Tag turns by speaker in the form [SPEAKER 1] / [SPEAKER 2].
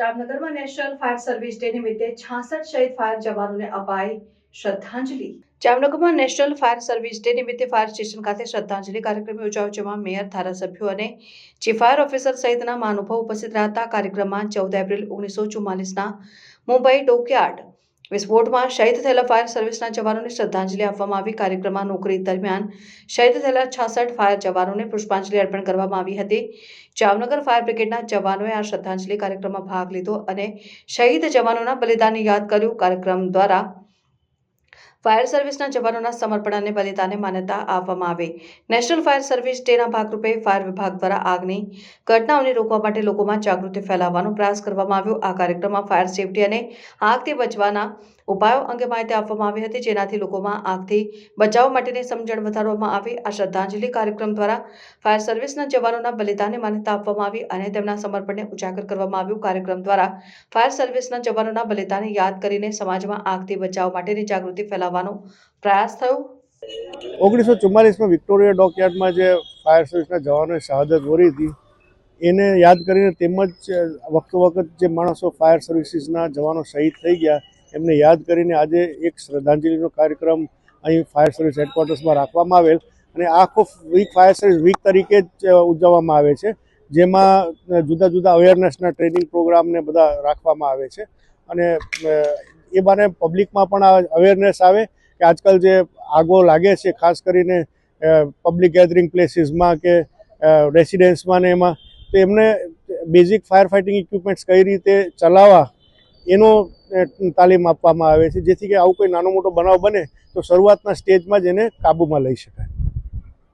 [SPEAKER 1] જામનગરમાં national fire service day નિમિત્તે 66 શહીદ ફાયર જવાનોને અપાઈ શ્રદ્ધાંજલિ। જામનગરમાં નેશનલ ફાયર સર્વિસ ડે નિમિત્તે ફાયર સ્ટેશન ખાતે શ્રદ્ધાંજલિ કાર્યક્રમ યોજાયો, જેમાં મેયર, ધારાસભ્યો અને ચીફ ફાયર ઓફિસર સહિતના મહાનુભાવો ઉપસ્થિત રહ્યા હતા। કાર્યક્રમમાં 14 એપ્રિલ 1944ના મુંબઈ ડોકયાર્ડ વિસ્ફોટમાં શહીદ થયેલા ફાયર સર્વિસના જવાનોને શ્રદ્ધાંજલિ આપવામાં આવી। કાર્યક્રમમાં નોકરી દરમિયાન શહીદ થયેલા 66 ફાયર જવાનોને પુષ્પાંજલિ અર્પણ કરવામાં આવી હતી। જામનગર ફાયર બ્રિગેડના જવાનોએ આ શ્રદ્ધાંજલિ કાર્યક્રમમાં ભાગ લીધો અને શહીદ જવાનોના બલિદાનને યાદ કર્યું। કાર્યક્રમ દ્વારા ફાયર સર્વિસના જવાનોના સમર્પણ અને બલિદાનને માન્યતા આપવામાં આવે। નેશનલ ફાયર સર્વિસ ડેના ભાગરૂપે ફાયર વિભાગ દ્વારા આગની ઘટનાઓને રોકવા માટે લોકોમાં જાગૃતિ ફેલાવવાનો પ્રયાસ કરવામાં આવ્યો। આ કાર્યક્રમમાં ફાયર સેફટી અને આગથી બચવાના ઉપાયો અંગે માહિતી આપવામાં આવી હતી, જેનાથી લોકોમાં આગથી બચાવ માટેની સમજણ વધારવામાં આવી। આ શ્રદ્ધાંજલિ કાર્યક્રમ દ્વારા ફાયર સર્વિસના જવાનોના બલિદાનને માન્યતા આપવામાં આવી અને તેમના સમર્પણને ઉજાગર કરવામાં આવ્યું। કાર્યક્રમ દ્વારા ફાયર સર્વિસના જવાનોના બલિદાનને યાદ કરીને સમાજમાં આગથી બચાવ માટેની જાગૃતિ ફેલાવવાનો પ્રયાસ થયો।
[SPEAKER 2] 1944માં વિક્ટોરિયા ડોકયાર્ડમાં જે ફાયર સર્વિસના જવાનોએ શહાદત વરી હતી એને યાદ કરીને, તેમજ વખત જે માણસો ફાયર સર્વિસીસના જવાનો શહીદ થઈ ગયા એમને યાદ કરીને આજે એક શ્રદ્ધાંજલિનો કાર્યક્રમ અહીં ફાયર સર્વિસ હેડક્વાર્ટર્સમાં રાખવામાં આવેલ અને આખો વીક ફાયર સર્વિસ વીક તરીકે જ ઉજવવામાં આવે છે, જેમાં જુદા જુદા અવેરનેસના ટ્રેનિંગ પ્રોગ્રામને બધા રાખવામાં આવે છે અને એ બાને પબ્લિકમાં પણ આ અવેરનેસ આવે કે આજકાલ જે આગો લાગે છે, ખાસ કરીને પબ્લિક ગેધરિંગ પ્લેસીસમાં કે રેસિડેન્સમાં ને એમાં, તો એમને બેઝિક ફાયર ફાઇટિંગ ઇક્વિપમેન્ટ્સ કઈ રીતે ચલાવવા એનો તાલીમ આપવામાં આવે છે, જેથી કે આવું કોઈ નાનો મોટો બનાવ બને તો શરૂઆતના સ્ટેજમાં જ એને કાબૂમાં લઈ શકાય।